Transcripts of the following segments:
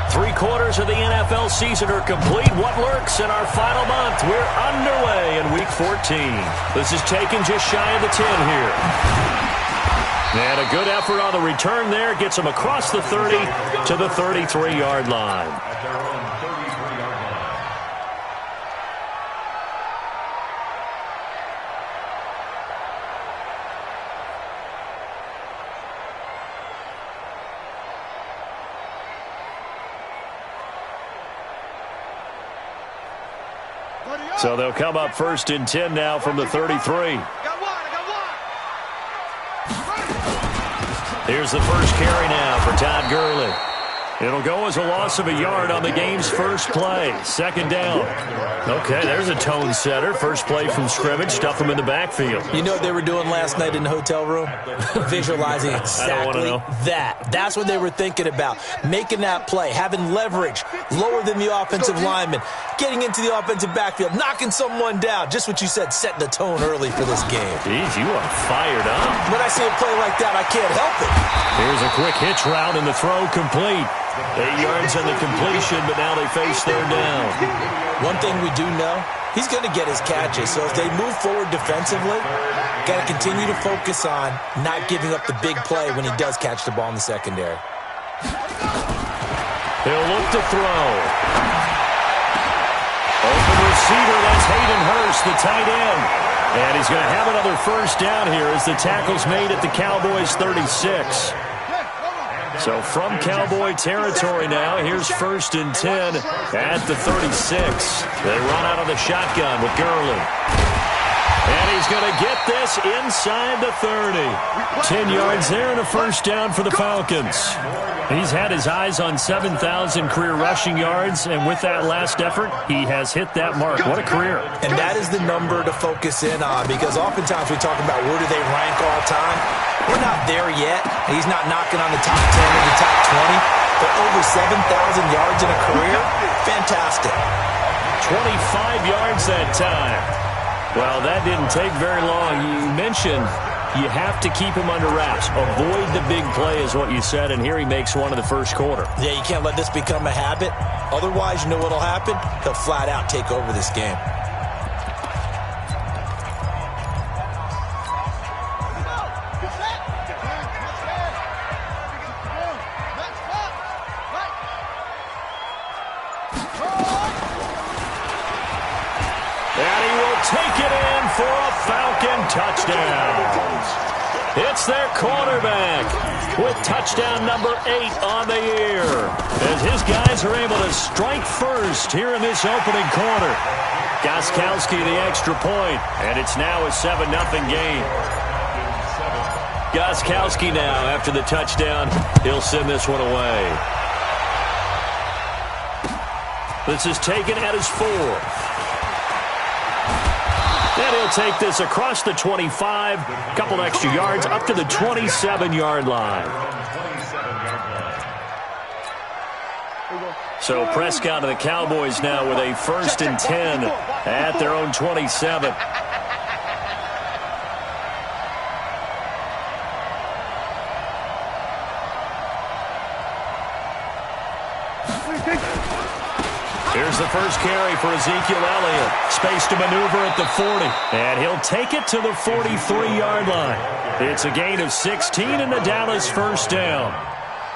3/4 of the NFL season are complete. What lurks in our final month? We're underway in Week 14. This is taken just shy of the 10 here. And a good effort on the return there. Gets them across the 30 to the 33-yard line. So they'll come up 1st and 10 now from the 33. Here's the first carry now for Todd Gurley. It'll go as a loss of a yard on the game's first play. 2nd down. Okay, there's a tone setter. First play from scrimmage. Stuff them in the backfield. You know what they were doing last night in the hotel room? Visualizing exactly that. That's what they were thinking about. Making that play, having leverage, lower than the offensive lineman, getting into the offensive backfield, knocking someone down. Just what you said, setting the tone early for this game. Geez, you are fired up. When I see a play like that, I can't help it. Here's a quick hitch route and the throw complete. 8 yards on the completion, but now they face 3rd down. One thing we do know, he's going to get his catches. So if they move forward defensively, got to continue to focus on not giving up the big play when he does catch the ball in the secondary. He'll look to throw. Open receiver, that's Hayden Hurst, the tight end. And he's going to have another first down here as the tackle's made at the Cowboys' 36. So from Cowboy territory now, here's 1st and 10 at the 36. They run out of the shotgun with Gurley. And he's going to get this inside the 30. 10 yards there and a first down for the Falcons. He's had his eyes on 7,000 career rushing yards, and with that last effort, he has hit that mark. What a career. And that is the number to focus in on, because oftentimes we talk about where do they rank all time. We're not there yet. He's not knocking on the top 10 or the top 20, but over 7,000 yards in a career, fantastic. 25 yards that time. Well, that didn't take very long. You mentioned you have to keep him under wraps. Avoid the big play is what you said, and here he makes one in the first quarter. Yeah, you can't let this become a habit. Otherwise, you know what will happen? He'll flat out take over this game. Take it in for a Falcon touchdown. It's their quarterback with touchdown number 8 on the year, as his guys are able to strike first here in this opening quarter. Gostkowski the extra point, and it's now a 7-0 game. Gostkowski now after the touchdown. He'll send this one away. This is taken at his 4th. And he'll take this across the 25, couple extra yards, up to the 27-yard line. So Prescott and the Cowboys now with a 1st and 10 at their own 27. Here's the first carry for Ezekiel Elliott. Space to maneuver at the 40. And he'll take it to the 43-yard line. It's a gain of 16 and the Dallas first down.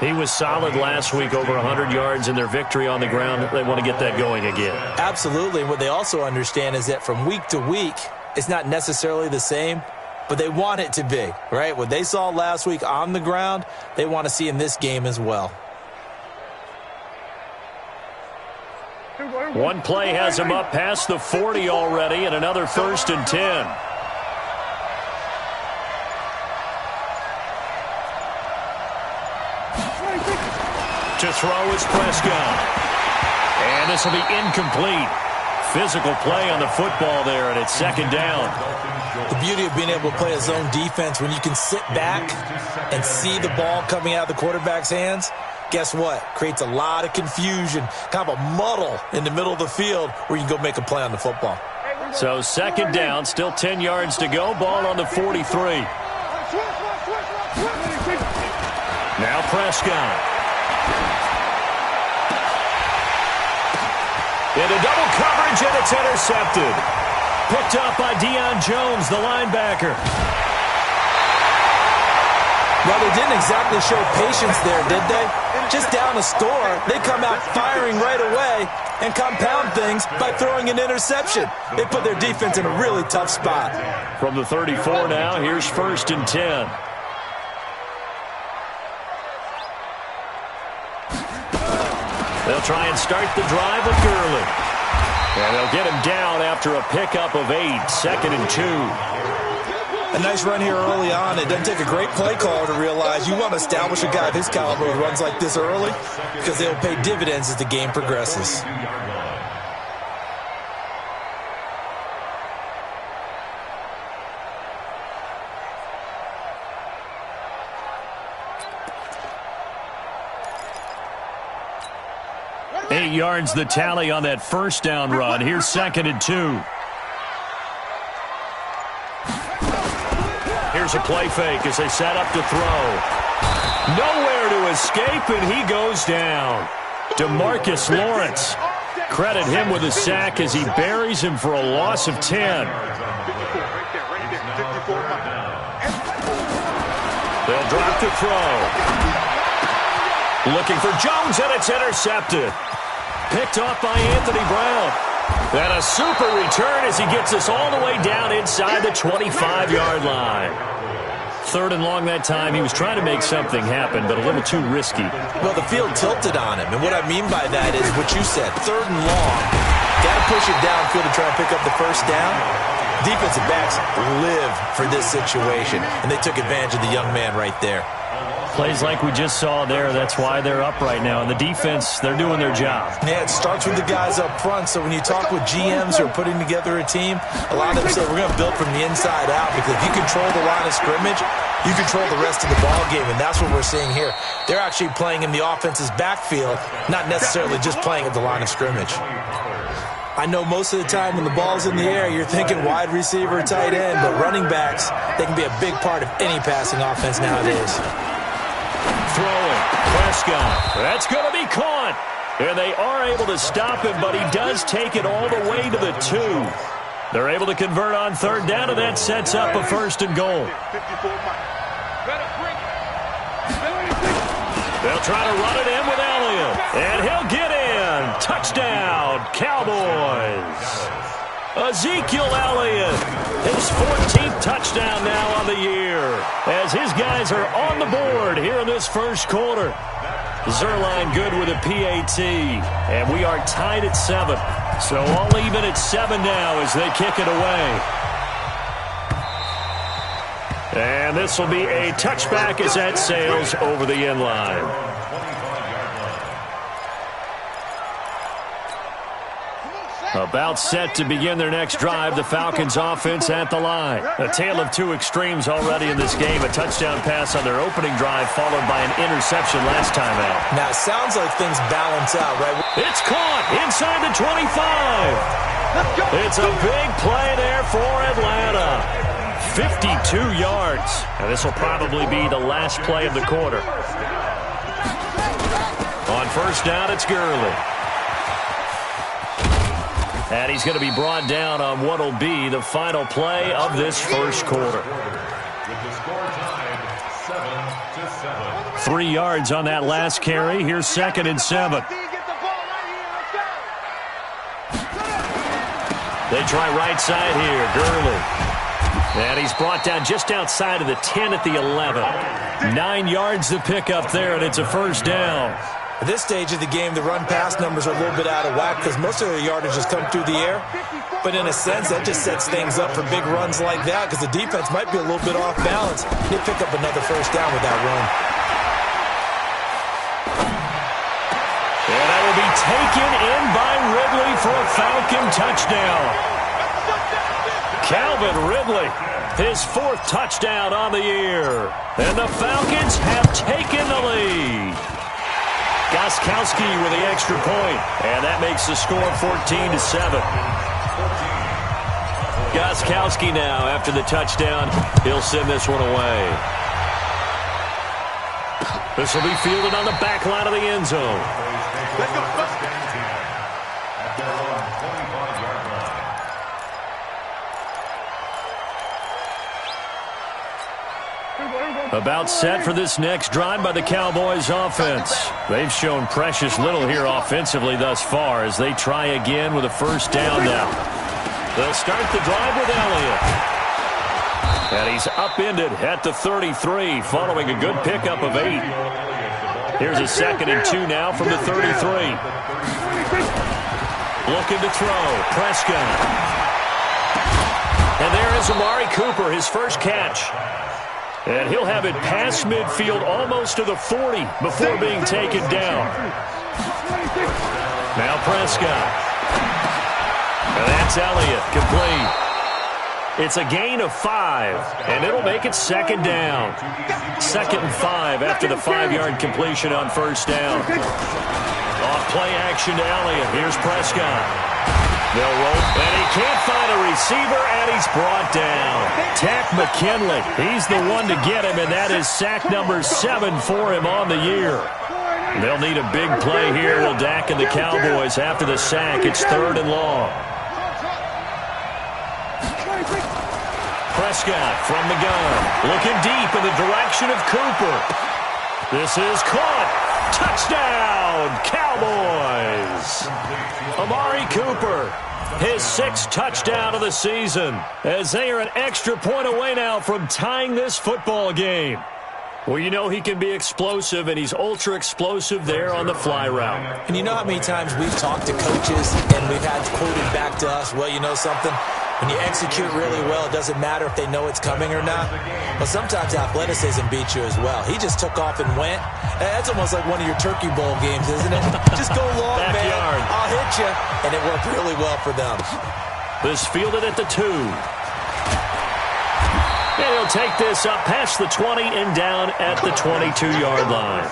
He was solid last week, over 100 yards in their victory on the ground. They want to get that going again. Absolutely. And what they also understand is that from week to week, it's not necessarily the same, but they want it to be, right? What they saw last week on the ground, they want to see in this game as well. One play has him up past the 40 already, and another 1st and 10. To throw is Prescott. And this will be incomplete. Physical play on the football there, and it's 2nd down. The beauty of being able to play a zone defense, when you can sit back and see the ball coming out of the quarterback's hands, guess what? Creates a lot of confusion, kind of a muddle in the middle of the field where you can go make a play on the football. So 2nd down, still 10 yards to go. Ball on the 43. Now Prescott. Into double coverage, and it's intercepted. Picked up by Deion Jones, the linebacker. Well, they didn't exactly show patience there, did they? Just down a score, they come out firing right away and compound things by throwing an interception. They put their defense in a really tough spot. From the 34 now, here's 1st and 10. They'll try and start the drive with Gurley. And they'll get him down after a pickup of 8, 2nd and 2. A nice run here early on. It doesn't take a great play caller to realize you want to establish a guy of his caliber who runs like this early because they'll pay dividends as the game progresses. Eight yards the tally on that first down run. Here's 2nd and 2. Here's a play fake as they set up to throw. Nowhere to escape, and he goes down. DeMarcus Lawrence. Credit him with a sack as he buries him for a loss of 10. They'll drop to throw. Looking for Jones, and it's intercepted. Picked off by Anthony Brown. And a super return as he gets us all the way down inside the 25-yard line. 3rd and long that time. He was trying to make something happen, but a little too risky. Well, the field tilted on him, and what I mean by that is what you said, 3rd and long. Got to push it downfield to try and pick up the first down. Defensive backs live for this situation, and they took advantage of the young man right there. Plays like we just saw there. That's why they're up right now. And the defense, they're doing their job. Yeah, it starts with the guys up front. So when you talk with GMs who are putting together a team, a lot of them say we're going to build from the inside out because if you control the line of scrimmage, you control the rest of the ball game. And that's what we're seeing here. They're actually playing in the offense's backfield, not necessarily just playing at the line of scrimmage. I know most of the time when the ball's in the air, you're thinking wide receiver, tight end, but running backs, they can be a big part of any passing offense nowadays. Throwing. Prescott. That's going to be caught. And they are able to stop him, but he does take it all the way to the 2. They're able to convert on 3rd down, and that sets up a 1st and goal. They'll try to run it in with Elliott. And he'll get in. Touchdown, Cowboys. Ezekiel Elliott, his 14th touchdown now on the year, as his guys are on the board here in this first quarter. Zerline good with a PAT, and we are tied at 7. So all even at 7 now as they kick it away. And this will be a touchback as that sails over the end line. About set to begin their next drive, the Falcons offense at the line. A tale of two extremes already in this game. A touchdown pass on their opening drive followed by an interception last time out. Now, it sounds like things balance out, right? It's caught inside the 25. It's a big play there for Atlanta. 52 yards. And this will probably be the last play of the quarter. On 1st down, it's Gurley. And he's going to be brought down on what will be the final play of this first quarter. 3 yards on that last carry. Here's 2nd and 7. They try right side here. Gurley. And he's brought down just outside of the 10 at the 11. 9 yards to pick up there, and it's a 1st down. At this stage of the game, the run-pass numbers are a little bit out of whack because most of their yardage has come through the air. But in a sense, that just sets things up for big runs like that because the defense might be a little bit off balance. They pick up another 1st down with that run. And that will be taken in by Ridley for a Falcon touchdown. Calvin Ridley, his 4th touchdown on the year. And the Falcons have taken the lead. Gostkowski with the extra point, and that makes the score 14-7. Gostkowski now, after the touchdown, he'll send this one away. This will be fielded on the back line of the end zone. About set for this next drive by the Cowboys offense. They've shown precious little here offensively thus far as they try again with a first down now. They'll start the drive with Elliott. And he's upended at the 33 following a good pickup of 8. Here's a 2nd and 2 now from the 33. Looking to throw. Prescott. And there is Amari Cooper, his first catch. And he'll have it past midfield almost to the 40 before being taken down. Now Prescott. And that's Elliott, complete. It's a gain of 5, and it'll make it 2nd down. 2nd and 5 after the 5-yard completion on first down. Off play action to Elliott. Here's Prescott. They'll roll, and he can't find a receiver, and he's brought down. Tack McKinley, he's the one to get him, and that is sack number 7 for him on the year. They'll need a big play here. Will Dak and the Cowboys after the sack. It's 3rd and long. Prescott from the gun, looking deep in the direction of Cooper. This is caught. Touchdown, Cowboys! Amari Cooper, his 6th touchdown of the season, as they are an extra point away now from tying this football game. Well, you know he can be explosive, and he's ultra-explosive there on the fly route. And you know how many times we've talked to coaches, and we've had quoted back to us, well, you know something? When you execute really well, it doesn't matter if they know it's coming or not. Well, sometimes athleticism beats you as well. He just took off and went. That's almost like one of your Turkey Bowl games, isn't it? Just go long, Backyard. man. I'll hit you. And it worked really well for them. This fielded at the 2. And he'll take this up past the 20 and down at the 22-yard line.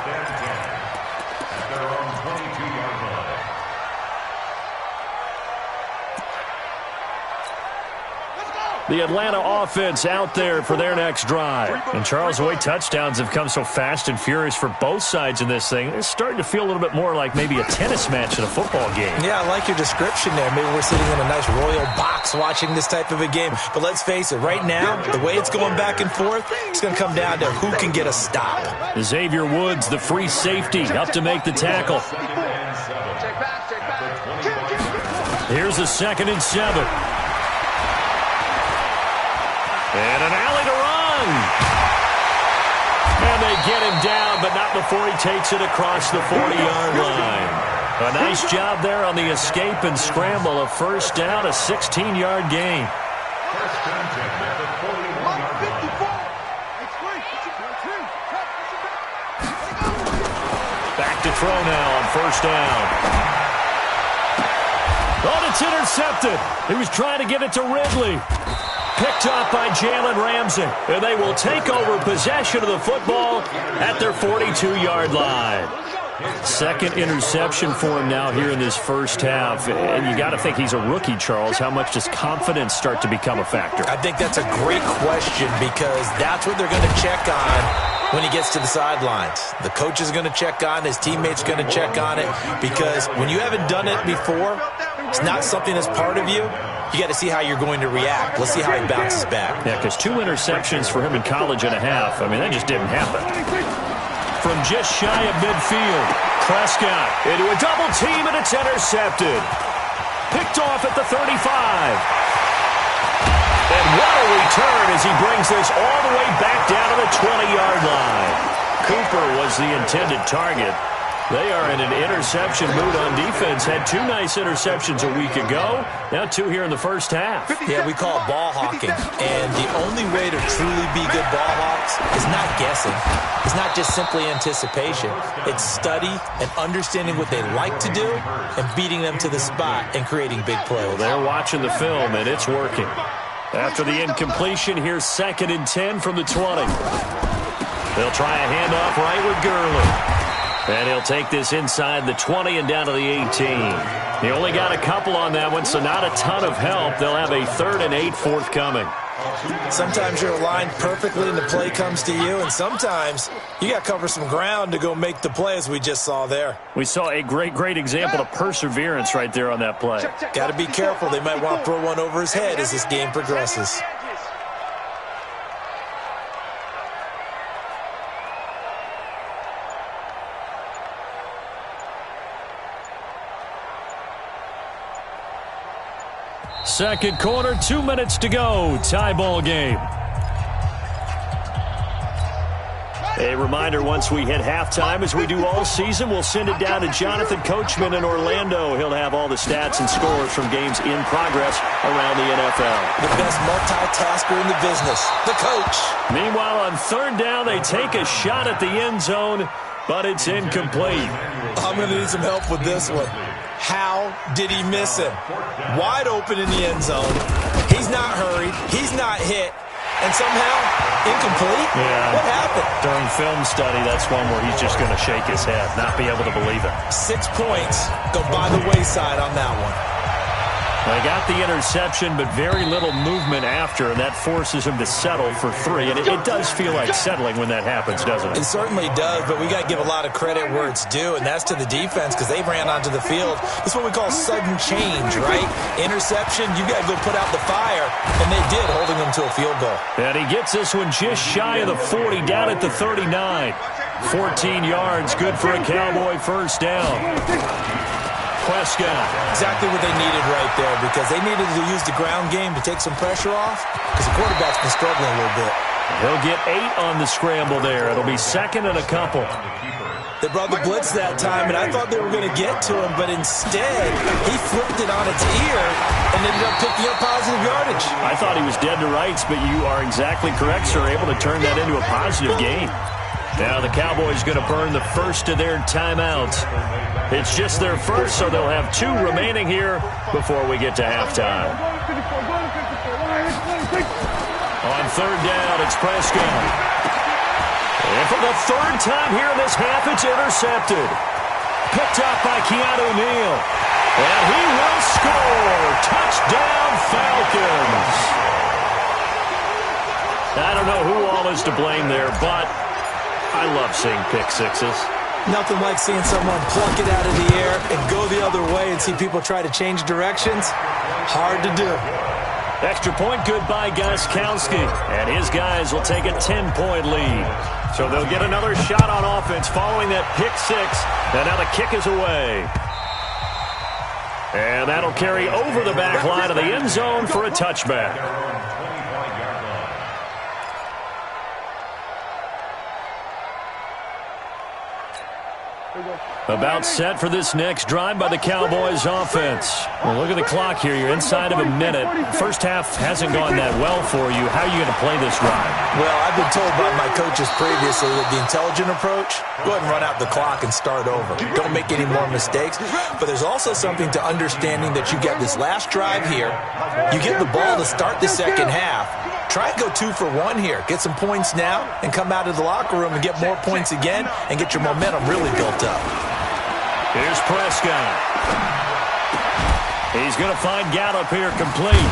The Atlanta offense out there for their next drive. And Charles, the way touchdowns have come so fast and furious for both sides in this thing, it's starting to feel a little bit more like maybe a tennis match in a football game. Yeah, I like your description there. Maybe we're sitting in a nice royal box watching this type of a game. But let's face it, right now, the way it's going back and forth, it's going to come down to who can get a stop. Xavier Woods, the free safety, up to make the tackle. Here's a 2nd and 7. And an alley to run. And they get him down, but not before he takes it across the 40-yard line. A nice job there on the escape and scramble. A first down, a 16-yard gain. Back to throw now on first down. Oh, it's intercepted. He was trying to get it to Ridley. Picked up by Jalen Ramsey. And they will take over possession of the football at their 42-yard line. 2nd interception for him now here in this first half. And you got to think he's a rookie, Charles. How much does confidence start to become a factor? I think that's a great question because that's what they're going to check on when he gets to the sidelines. The coach is going to check on, his teammates are going to check on it because when you haven't done it before, it's not something that's part of you. You got to see how you're going to react. Let's see how he bounces back. Yeah, because 2 interceptions for him in college and a half. I mean, that just didn't happen. From just shy of midfield, Prescott into a double team, and it's intercepted. Picked off at the 35. And what a return as he brings this all the way back down to the 20-yard line. Cooper was the intended target. They are in an interception mood on defense. Had 2 nice interceptions a week ago. Now 2 here in the first half. Yeah, we call it ball hawking. And the only way to truly be good ball hawks is not guessing. It's not just simply anticipation. It's study and understanding what they like to do and beating them to the spot and creating big plays. Well, they're watching the film, and it's working. After the incompletion, here's 2nd and 10 from the 20. They'll try a handoff right with Gurley. And he'll take this inside the 20 and down to the 18. He only got a couple on that one, so not a ton of help. They'll have a 3rd and 8 forthcoming. Sometimes you're aligned perfectly and the play comes to you, and sometimes you got to cover some ground to go make the play as we just saw there. We saw a great example of perseverance right there on that play. Got to be careful. They might want to throw one over his head as this game progresses. Second quarter, 2 minutes to go. Tie ball game. A reminder, once we hit halftime, as we do all season, we'll send it down to Jonathan Coachman in Orlando. He'll have all the stats and scores from games in progress around the NFL. The best multitasker in the business, the coach. Meanwhile, on third down, they take a shot at the end zone, but it's incomplete. I'm going to need some help with this one. How did he miss him? Wide open in the end zone. He's not hurried. He's not hit. And somehow, incomplete? Yeah. What happened? During film study, that's one where he's just going to shake his head, not be able to believe it. 6 points go by the wayside on that one. They got the interception, but very little movement after, and that forces him to settle for 3. And it does feel like settling when that happens, doesn't it? It certainly does, but we got to give a lot of credit where it's due, and that's to the defense because they ran onto the field. It's what we call sudden change, right? Interception, you got to go put out the fire, and they did, holding them to a field goal. And he gets this one just shy of the 40, down at the 39. 14 yards, good for a Cowboy first down. Prescott. Exactly what they needed right there because they needed to use the ground game to take some pressure off because the quarterback's been struggling a little bit. He'll get 8 on the scramble there. It'll be second and a couple. They brought the blitz that time, and I thought they were going to get to him, but instead he flipped it on its ear and ended up picking up positive yardage. I thought he was dead to rights, but you are exactly correct, sir, able to turn that into a positive gain. Now the Cowboys going to burn the first of their timeouts. It's just their first, so they'll have 2 remaining here before we get to halftime. On third down, it's Prescott. And for the third time here in this half, it's intercepted. Picked up by Keanu Neal. And he will score. Touchdown, Falcons. I don't know who all is to blame there, but I love seeing pick sixes. Nothing like seeing someone pluck it out of the air and go the other way and see people try to change directions. Hard to do. Extra point good by Gostkowski. And his guys will take a 10-point lead. So they'll get another shot on offense following that pick 6. And now the kick is away. And that'll carry over the back line of the end zone for a touchback. About set for this next drive by the Cowboys offense. Well, look at the clock here. You're inside of a minute. First half hasn't gone that well for you. How are you going to play this drive? Well, I've been told by my coaches previously that the intelligent approach, go ahead and run out the clock and start over. Don't make any more mistakes. But there's also something to understanding that you get this last drive here. You get the ball to start the second half. Try and go 2 for 1 here. Get some points now and come out of the locker room and get more points again and get your momentum really built up. Here's Prescott. He's going to find Gallup here complete.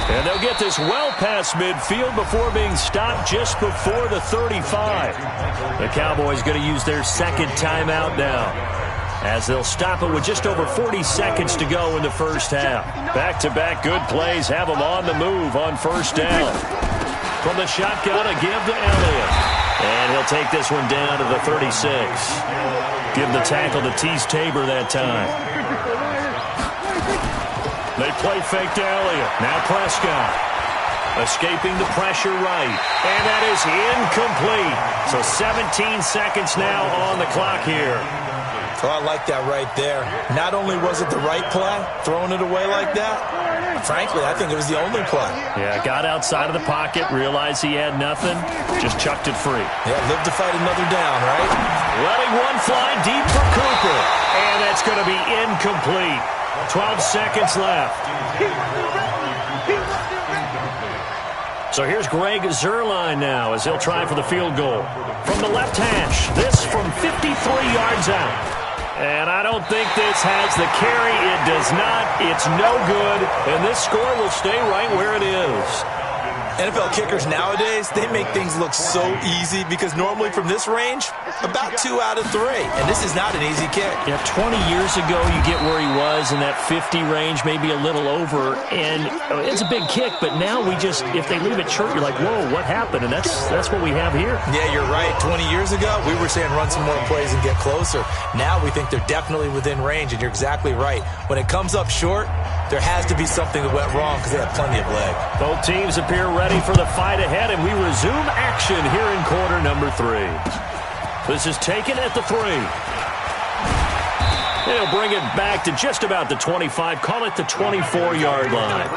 And they'll get this well past midfield before being stopped just before the 35. The Cowboys going to use their second timeout now, as they'll stop it with just over 40 seconds to go in the first half. Back-to-back good plays have them on the move on first down. From the shotgun, a give to Elliott. And he'll take this one down to the 36. Give the tackle to Tease Tabor that time. They play fake to Elliott. Now Prescott. Escaping the pressure right. And that is incomplete. So 17 seconds now on the clock here. Oh, I like that right there. Not only was it the right play, throwing it away like that, frankly, I think it was the only play. Yeah, got outside of the pocket, realized he had nothing, just chucked it free. Yeah, live to fight another down, right? Letting one fly deep for Cooper. And that's going to be incomplete. 12 seconds left. So here's Greg Zuerlein now as he'll try for the field goal. From the left hash, this from 53 yards out. And I don't think this has the carry. It does not. It's no good. And this score will stay right where it is. NFL kickers nowadays, they make things look so easy because normally from this range, about 2 out of 3. And this is not an easy kick. Yeah, 20 years ago, you get where he was in that 50 range, maybe a little over. And it's a big kick, but now we just, if they leave it short, you're like, whoa, what happened? And that's what we have here. Yeah, you're right. 20 years ago, we were saying run some more plays and get closer. Now we think they're definitely within range, and you're exactly right. When it comes up short, there has to be something that went wrong because they have plenty of leg. Both teams appear ready for the fight ahead, and we resume action here in quarter number 3. This is taken at the 3. They'll bring it back to just about the 25. Call it the 24-yard line.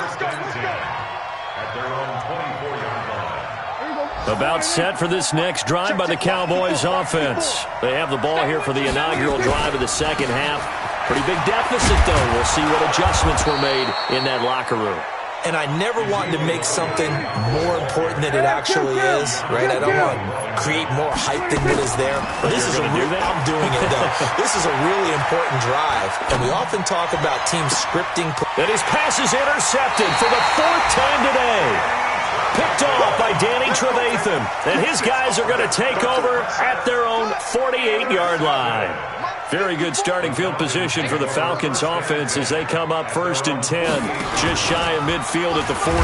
About set for this next drive by the Cowboys offense. They have the ball here for the inaugural drive of the second half. Pretty big deficit, though. We'll see what adjustments were made in that locker room. And I never wanted to make something more important than it actually is, right? I don't want to create more hype than it is there. But this is I'm doing it, though. This is a really important drive. And we often talk about teams scripting. And his pass is intercepted for the 4th time today. Picked off by Danny Trevathan. And his guys are going to take over at their own 48-yard line. Very good starting field position for the Falcons offense as they come up 1st and 10. Just shy of midfield at the 48.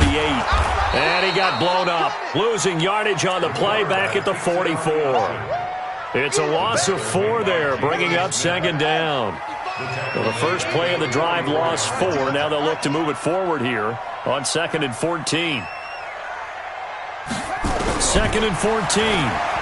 And he got blown up. Losing yardage on the play back at the 44. It's a loss of 4 there, bringing up 2nd down. Well, the first play of the drive lost 4. Now they'll look to move it forward here on 2nd and 14. 2nd and 14.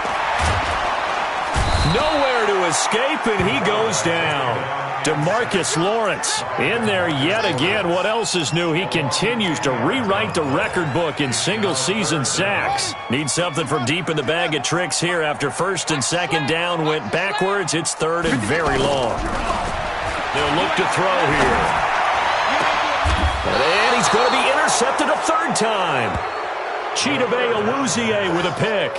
Nowhere to escape, and he goes down. DeMarcus Lawrence in there yet again. What else is new? He continues to rewrite the record book in single-season sacks. Needs something from deep in the bag of tricks here after 1st and 2nd down went backwards. It's 3rd and very long. They'll look to throw here. And he's going to be intercepted a 3rd time. Chidobe Awuzie with a pick.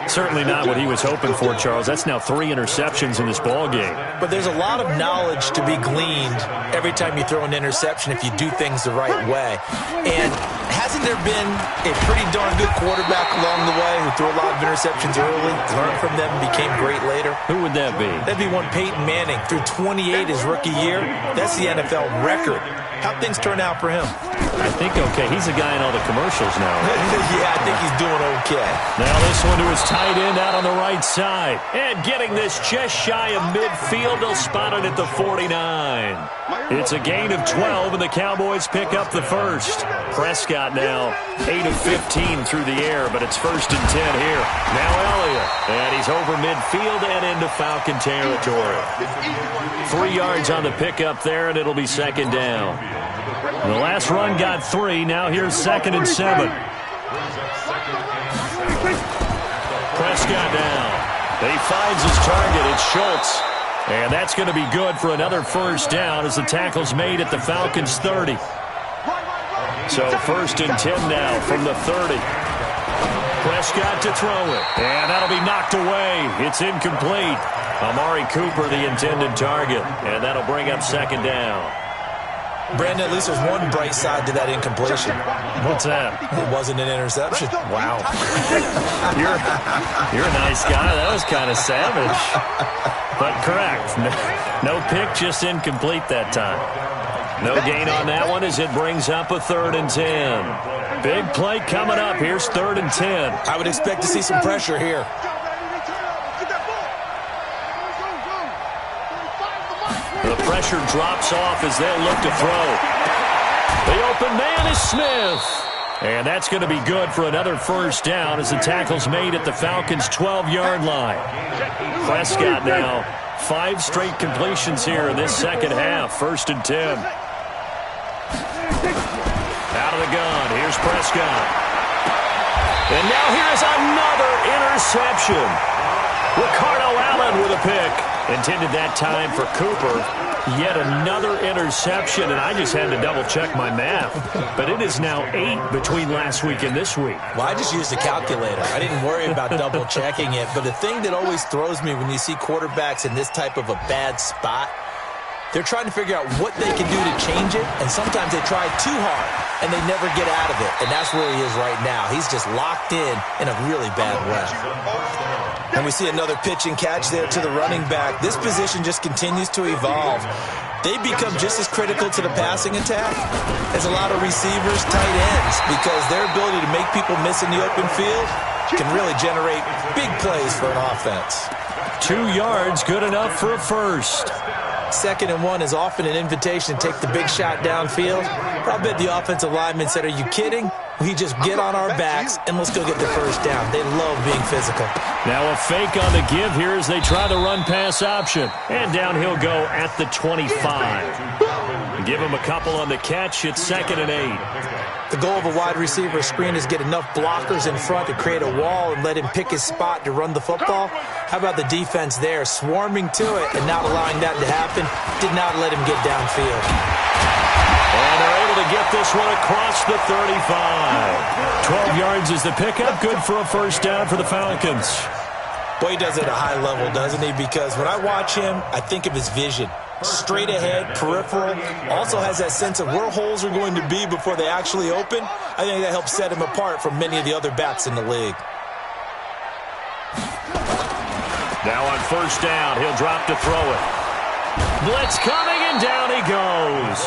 Certainly not what he was hoping for, Charles. That's now 3 interceptions in this ball game. But there's a lot of knowledge to be gleaned every time you throw an interception if you do things the right way. And hasn't there been a pretty darn good quarterback along the way who threw a lot of interceptions early, learned from them, and became great later? Who would that be? That'd be one Peyton Manning. Threw 28 his rookie year. That's the NFL record. How'd things turn out for him? I think okay. He's a guy in all the commercials now. Yeah, I think he's doing okay. Now this one to his tight end out on the right side. And getting this just shy of midfield. They'll spot it at the 49. It's a gain of 12, and the Cowboys pick up the first. Prescott now 8 of 15 through the air, but it's 1st and 10 here. Now Elliott. And he's over midfield and into Falcon territory. 3 yards on the pickup there, and it'll be 2nd down. The last run got 3. Now here's 2nd and 7. Prescott down. He finds his target. It's Schultz. And that's going to be good for another 1st down as the tackle's made at the Falcons' 30. So 1st and 10 now from the 30. Prescott to throw it. And that'll be knocked away. It's incomplete. Amari Cooper, the intended target. And that'll bring up 2nd down. Brandon, at least there's one bright side to that incompletion. What's that? It wasn't an interception. Wow. You're a nice guy. That was kind of savage. But correct. No pick, just incomplete that time. No gain on that one as it brings up a 3rd and 10. Big play coming up. Here's 3rd and 10. I would expect to see some pressure here. The pressure drops off as they'll look to throw. The open man is Smith. And that's going to be good for another 1st down as the tackle's made at the Falcons' 12-yard line. Prescott now 5 straight completions here in this second half. 1st and 10. Out of the gun. Here's Prescott. And now here's another interception. Ricardo Allen with a pick. Intended that time for Cooper. Yet another interception, and I just had to double-check my math. But it is now 8 between last week and this week. Well, I just used a calculator. I didn't worry about double-checking it. But the thing that always throws me when you see quarterbacks in this type of a bad spot They're trying to figure out what they can do to change it, and sometimes they try too hard, and they never get out of it. And that's where he is right now. He's just locked in a really bad way. And we see another pitch and catch there to the running back. This position just continues to evolve. They become just as critical to the passing attack as a lot of receivers, tight ends, because their ability to make people miss in the open field can really generate big plays for an offense. 2 yards, good enough for a first. 2nd and 1 is often an invitation to take the big shot downfield. But I bet the offensive lineman said, are you kidding? We just get on our backs and let's go get the first down. They love being physical. Now a fake on the give here as they try the run-pass option. And down he'll go at the 25. Give him a couple on the catch. It's 2nd and 8. The goal of a wide receiver screen is get enough blockers in front to create a wall and let him pick his spot to run the football. How about the defense there, swarming to it and not allowing that to happen? Did not let him get downfield. And they're able to get this one across the 35. 12 yards is the pickup. Good for a first down for the Falcons. Boy, he does it at a high level, doesn't he? Because when I watch him, I think of his vision. Straight ahead, peripheral, also has that sense of where holes are going to be before they actually open. I think that helps set him apart from many of the other backs in the league. Now on first down, he'll drop to throw it. Blitz coming, and down he goes.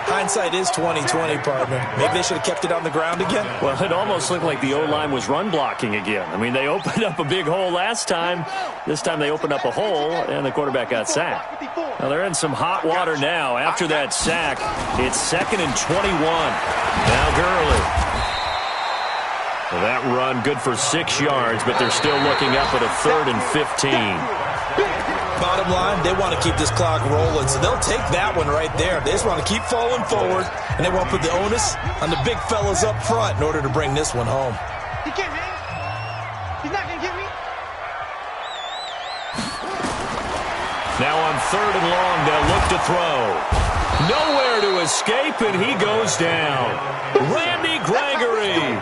Hindsight is 20/20, partner. Maybe they should have kept it on the ground again. Well, it almost looked like the O-line was run blocking again. I mean, they opened up a big hole last time. This time they opened up a hole, and the quarterback got sacked. Now they're in some hot water now. After that sack, it's 2nd and 21. Now Gurley. Well, that run good for 6 yards, but they're still looking up at a 3rd and 15. Bottom line, they want to keep this clock rolling, so they'll take that one right there. They just want to keep falling forward, and they want to put the onus on the big fellas up front in order to bring this one home. He can't, man. He's not going to get me. Now on 3rd and long, they'll look to throw. Nowhere to escape, and he goes down. Randy Gregory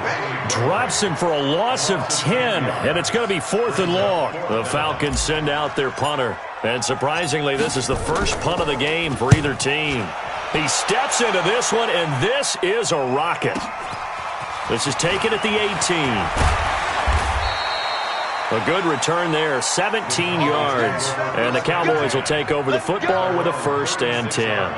drops him for a loss of 10, and it's going to be 4th and long. The Falcons send out their punter, and surprisingly, this is the first punt of the game for either team. He steps into this one, and this is a rocket. This is taken at the 18. A good return there, 17 yards. And the Cowboys will take over the football with a 1st and 10.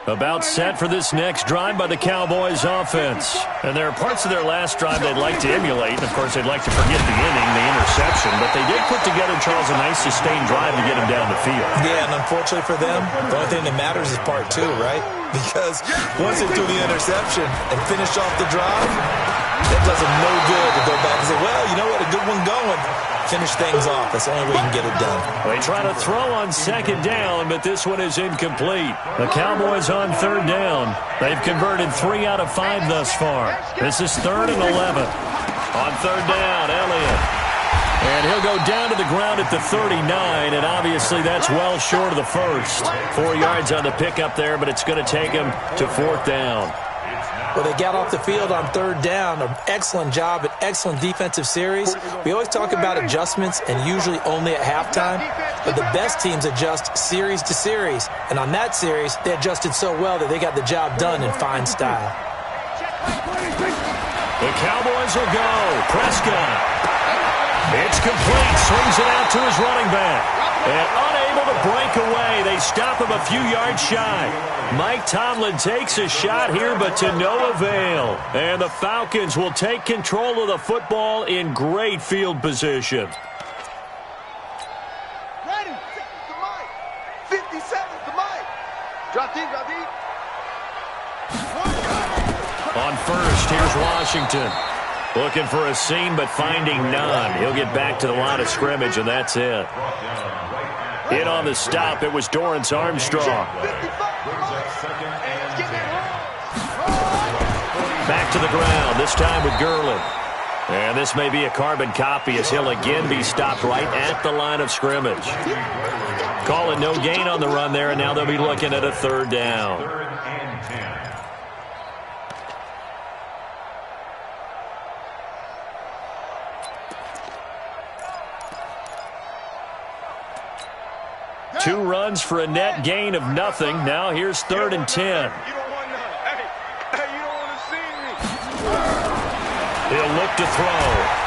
About set for this next drive by the Cowboys offense. And there are parts of their last drive they'd like to emulate. And, of course, they'd like to forget the inning, the interception. But they did put together, Charles, a nice sustained drive to get him down the field. Yeah, and unfortunately for them, the only thing that matters is part 2, right? Because once they do the interception and finish off the drive, that does them no good to go back and say, well, you know what, a good one going. Finish things off. That's the only way you can get it done. They try to throw on 2nd down, but this one is incomplete. The Cowboys on 3rd down. They've converted 3 out of 5 thus far. This is 3rd and 11. On 3rd down, Elliott. And he'll go down to the ground at the 39, and obviously that's well short of the first. 4 yards on the pickup there, but it's going to take him to 4th down. Well, they got off the field on 3rd down. An excellent job, an excellent defensive series. We always talk about adjustments and usually only at halftime, but the best teams adjust series to series. And on that series, they adjusted so well that they got the job done in fine style. The Cowboys will go. Prescott. It's complete. Swings it out to his running back. And unable to break away. They stop him a few yards shy. Mike Tomlin takes a shot here, but to no avail. And the Falcons will take control of the football in great field position. Ready. To Mike. 57 to Mike. Drop deep, drop deep. On first, here's Washington. Looking for a seam, but finding none. He'll get back to the line of scrimmage, and that's it. In on the stop, it was Dorrance Armstrong. Back to the ground, this time with Gurley. And this may be a carbon copy as he'll again be stopped right at the line of scrimmage. Call it no gain on the run there, and now they'll be looking at a 3rd down. 2 runs for a net gain of nothing. Now here's 3rd and 10. You don't want none. Hey, you don't want to see me. He'll look to throw.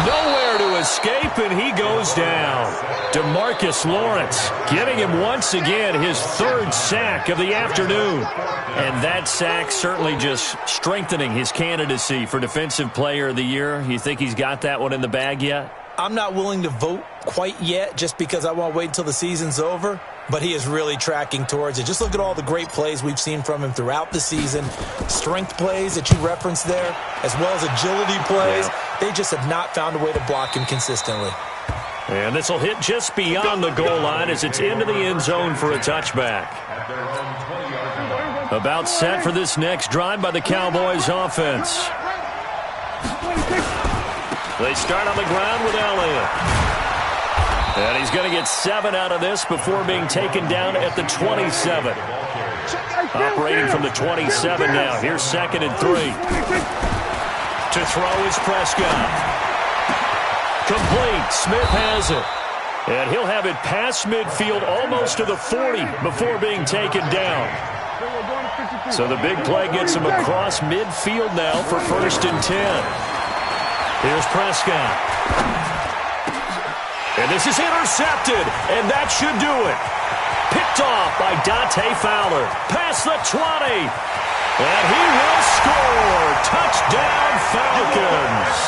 Nowhere to escape, and he goes down. DeMarcus Lawrence getting him once again his 3rd sack of the afternoon. And that sack certainly just strengthening his candidacy for Defensive Player of the Year. You think he's got that one in the bag yet? I'm not willing to vote quite yet just because I want to wait until the season's over, but he is really tracking towards it. Just look at all the great plays we've seen from him throughout the season. Strength plays that you referenced there, as well as agility plays. Yeah. They just have not found a way to block him consistently. And this will hit just beyond the goal line as it's into the end zone for a touchback. About set for this next drive by the Cowboys offense. They start on the ground with Elliott. And he's going to get 7 out of this before being taken down at the 27. Operating from the 27 now. Here's 2nd and 3. To throw is Prescott. Complete. Smith has it. And he'll have it past midfield almost to the 40 before being taken down. So the big play gets him across midfield now for 1st and 10. Here's Prescott. And this is intercepted, and that should do it. Picked off by Dante Fowler. Past the 20. And he will score. Touchdown, Falcons.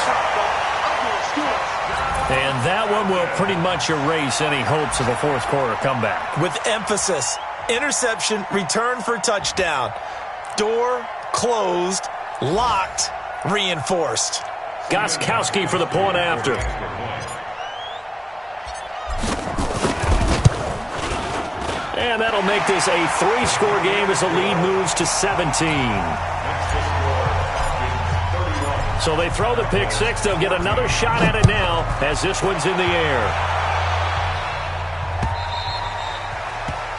And that one will pretty much erase any hopes of a 4th quarter comeback. With emphasis, interception, return for touchdown. Door closed, locked, reinforced. Gostkowski for the point after. And that'll make this a 3-score game as the lead moves to 17. So they throw the pick 6. They'll get another shot at it now as this one's in the air.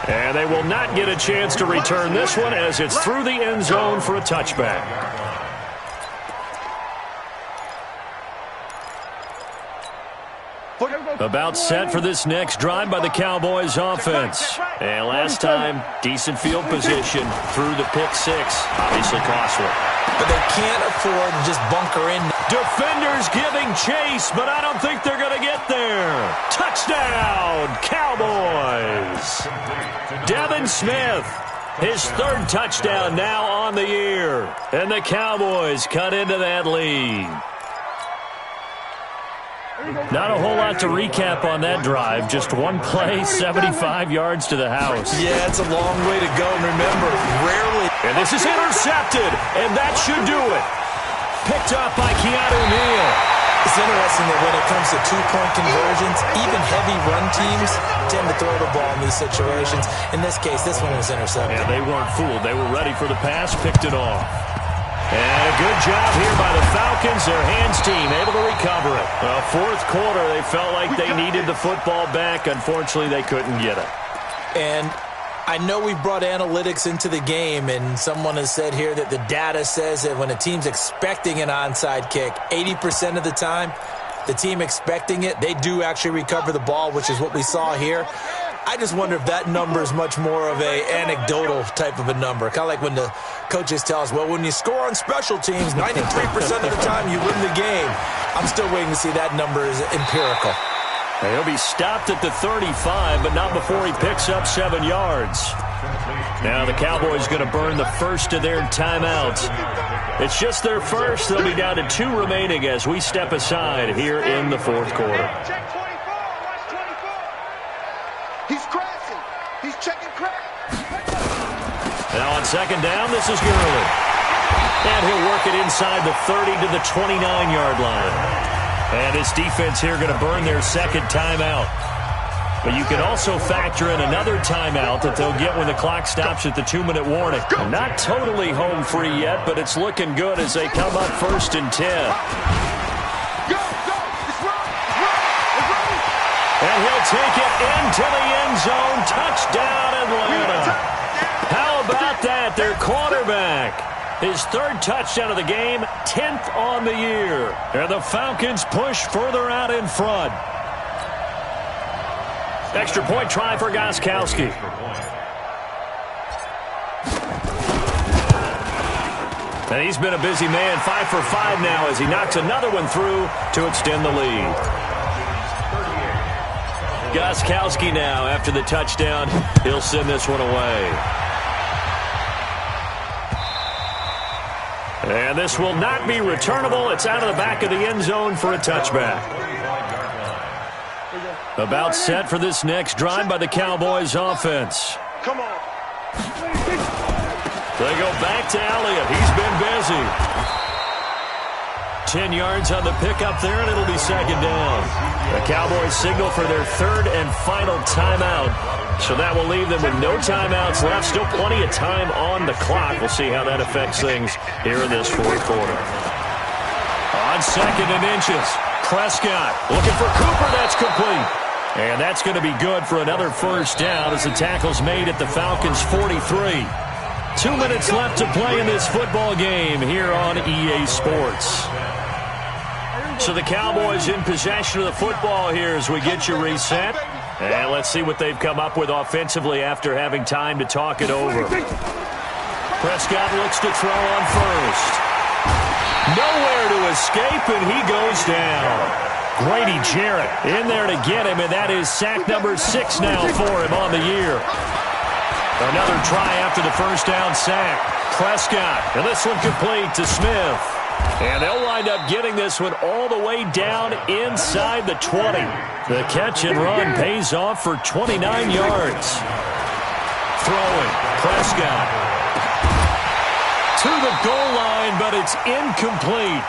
And they will not get a chance to return this one as it's through the end zone for a touchback. About set for this next drive by the Cowboys offense. And last time, decent field position through the pick 6. Obviously costly. But they can't afford to just bunker in. Defenders giving chase, but I don't think they're going to get there. Touchdown, Cowboys. Devin Smith, his 3rd touchdown now on the year. And the Cowboys cut into that lead. Not a whole lot to recap on that drive. Just one play, 75 yards to the house. Yeah, it's a long way to go. And remember, rarely. And this is intercepted, and that should do it. Picked up by Keanu Neal. It's interesting that when it comes to 2-point conversions, even heavy run teams tend to throw the ball in these situations. In this case, this one was intercepted. Yeah, they weren't fooled. They were ready for the pass, picked it off. And a good job here by the Falcons, their hands team, able to recover it. Well, 4th quarter, they felt like they needed the football back. Unfortunately, they couldn't get it. And I know we brought analytics into the game, and someone has said here that the data says that when a team's expecting an onside kick, 80% of the time, the team expecting it, they do actually recover the ball, which is what we saw here. I just wonder if that number is much more of a anecdotal type of a number. Kind of like when the coaches tell us, well, when you score on special teams, 93% of the time you win the game. I'm still waiting to see that number is empirical. He'll be stopped at the 35, but not before he picks up 7 yards. Now the Cowboys going to burn the first of their timeouts. It's just their first. They'll be down to 2 remaining as we step aside here in the 4th quarter. He's crashing. He's checking crack. Now on 2nd down, this is Gurley. And he'll work it inside the 30 to the 29-yard line. And this defense here going to burn their 2nd timeout. But you can also factor in another timeout that they'll get when the clock stops at the 2-minute warning. Not totally home free yet, but it's looking good as they come up 1st and 10. And he'll take it into the end zone. Touchdown, Atlanta. How about that? Their quarterback. His 3rd touchdown of the game, 10th on the year. And the Falcons push further out in front. Extra point try for Gostkowski. And he's been a busy man, 5 for 5 now as he knocks another one through to extend the lead. Gostkowski now, after the touchdown, he'll send this one away. And this will not be returnable. It's out of the back of the end zone for a touchback. About set for this next drive by the Cowboys offense. Come on. They go back to Elliott. He's been busy. 10 yards on the pickup there, and it'll be second down. The Cowboys signal for their third and final timeout. So that will leave them with no timeouts left. Still plenty of time on the clock. We'll see how that affects things here in this fourth quarter. On second and inches, Prescott looking for Cooper. That's complete. And that's going to be good for another first down as the tackle's made at the Falcons' 43. 2 minutes left to play in this football game here on EA Sports. So the Cowboys in possession of the football here as we get you reset. And let's see what they've come up with offensively after having time to talk it over. Prescott looks to throw on first. Nowhere to escape, and he goes down. Grady Jarrett in there to get him, and that is sack number 6 now for him on the year. Another try after the first down sack. Prescott, and this one complete to Smith. And they'll wind up getting this one all the way down inside the 20. The catch and run pays off for 29 yards. Throwing, Prescott. To the goal line, but it's incomplete.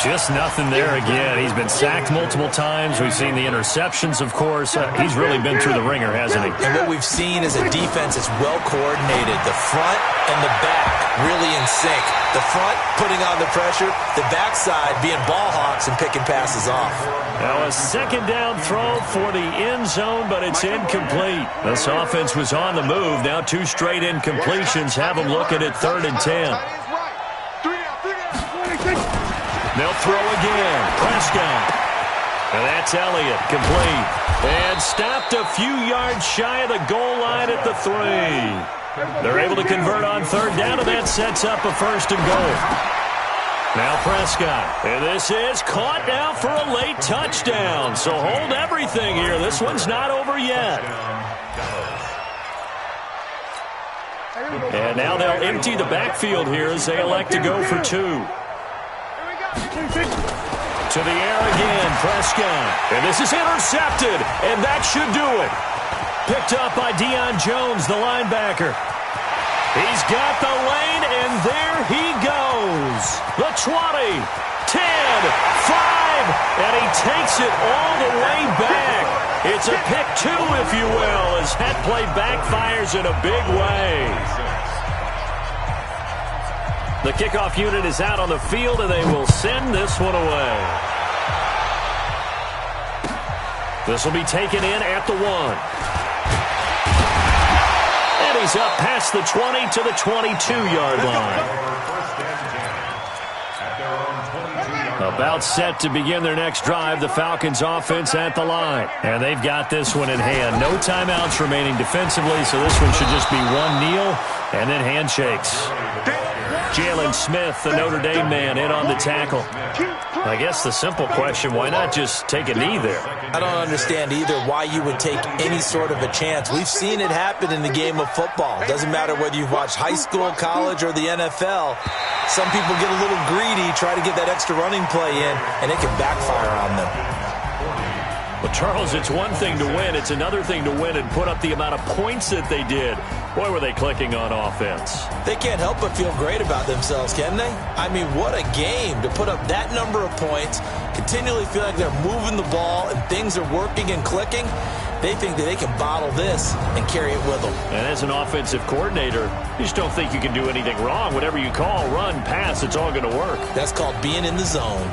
Just nothing there again. He's been sacked multiple times. We've seen the interceptions, of course. He's really been through the ringer, hasn't he? And what we've seen is a defense that's well coordinated. The front and the back really in sync. The front putting on the pressure, the backside being ball hawks and picking passes off. Now a second down throw for the end zone, but it's incomplete. This offense was on the move. Now 2 straight incompletions have them looking at 3rd and 10. They'll throw again. Prescott. And that's Elliott, complete. And stopped a few yards shy of the goal line at the 3. They're able to convert on 3rd down, and that sets up a 1st and goal. Now Prescott. And this is caught now for a late touchdown. So hold everything here. This one's not over yet. And now they'll empty the backfield here as they elect to go for 2. To the air again, Prescott. And this is intercepted, and that should do it. Picked up by Deion Jones, the linebacker. He's got the lane, and there he goes. The 20, 10, 5, and he takes it all the way back. It's a pick 2, if you will, as that play backfires in a big way. The kickoff unit is out on the field, and they will send this one away. This will be taken in at the 1. And he's up past the 20 to the 22-yard line. About set to begin their next drive, the Falcons offense at the line. And they've got this one in hand. No timeouts remaining defensively, so this one should just be one kneel and then handshakes. Jalen Smith, the Notre Dame man, in on the tackle. I guess the simple question, why not just take a knee there? I don't understand either why you would take any sort of a chance. We've seen it happen in the game of football. Doesn't matter whether you've watched high school, college, or the NFL. Some people get a little greedy, try to get that extra running play in, and it can backfire on them. Well, Charles, it's one thing to win. It's another thing to win and put up the amount of points that they did. Boy, were they clicking on offense. They can't help but feel great about themselves, can they? I mean, what a game to put up that number of points, continually feel like they're moving the ball and things are working and clicking. They think that they can bottle this and carry it with them. And as an offensive coordinator, you just don't think you can do anything wrong. Whatever you call, run, pass, it's all going to work. That's called being in the zone.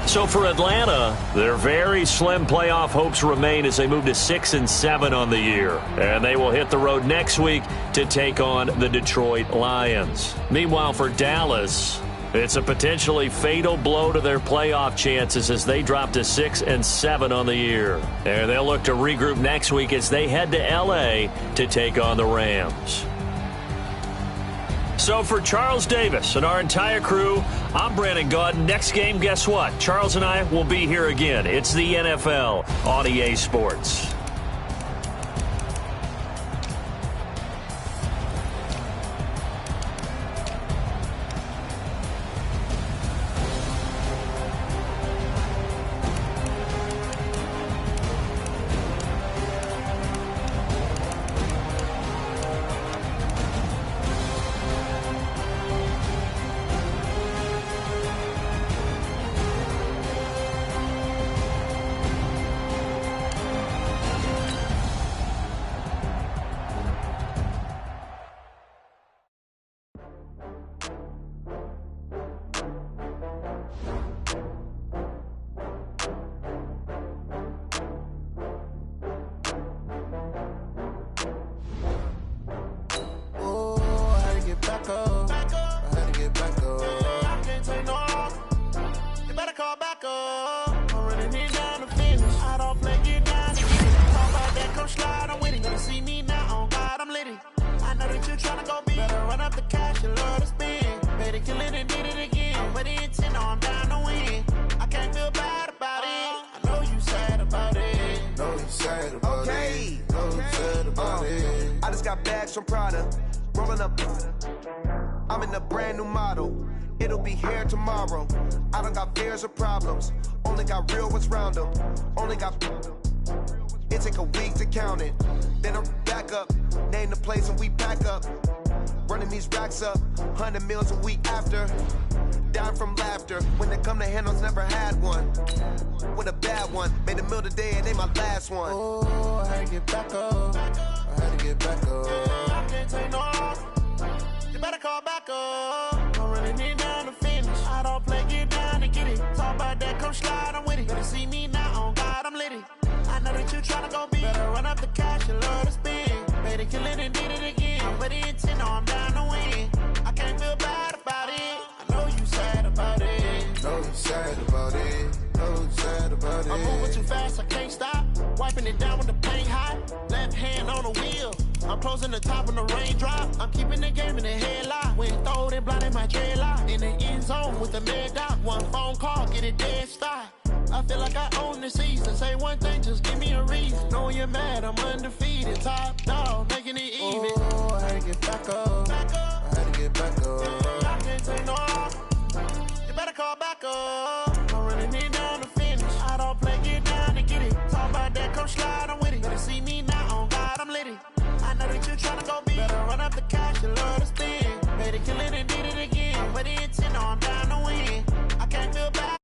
So for Atlanta, their very slim playoff hopes remain as they move to 6-7 on the year. And they will hit the road next week to take on the Detroit Lions. Meanwhile, for Dallas, It's a potentially fatal blow to their playoff chances as they drop to 6-7 on the year. And they'll look to regroup next week as they head to L.A. to take on the Rams. So for Charles Davis and our entire crew, I'm Brandon Gaudin. Next game, guess what? Charles and I will be here again. It's the NFL on EA Sports. From Prada, rolling up. I'm in a brand new model. It'll be here tomorrow. I don't got fears or problems. Only got real ones round them. Only got. It take a week to count it. Then I'm back up. Name the place and we pack up. Running these racks up. 100 meals a week after. Down from laughter. When they come to handles, never had one. With a bad one. Made a meal today and they my last one. Oh, I had to get back up. I had to get back up. I can't take no off. You better call back up. I'm running it down to finish. I don't play, get down and get it. Talk about that, come slide, I'm with it. Better see me now, on God, I'm litty. I know that you tryna go big. Better run up the cash, you love to spend. Made it, kill it, and did it again. I'm with the intent, no, I'm down to win. I can't feel bad about it. I know you sad about it. Know you sad about it. Know you sad about it. I'm moving too fast, I can't stop. Wiping it down with the paint hot. Left hand on the wheel. I'm closing the top when the raindrop. I'm keeping the game in the headlock. When throwed and blinded my dreadlock. In the end zone with the mad dot. One phone call, get it dead stop. I feel like I own the season. Say one thing, just give me a reason. Knowing you're mad, I'm undefeated. Top dog, making it even. Oh, I had to get back up. I had to get back up. I can't take no off. You better call back up. I'm running it down to finish. I don't play, get down and get it. Talk about that, come slide, I'm with it. Better see me now, on God, I'm litty. I know that you're tryna go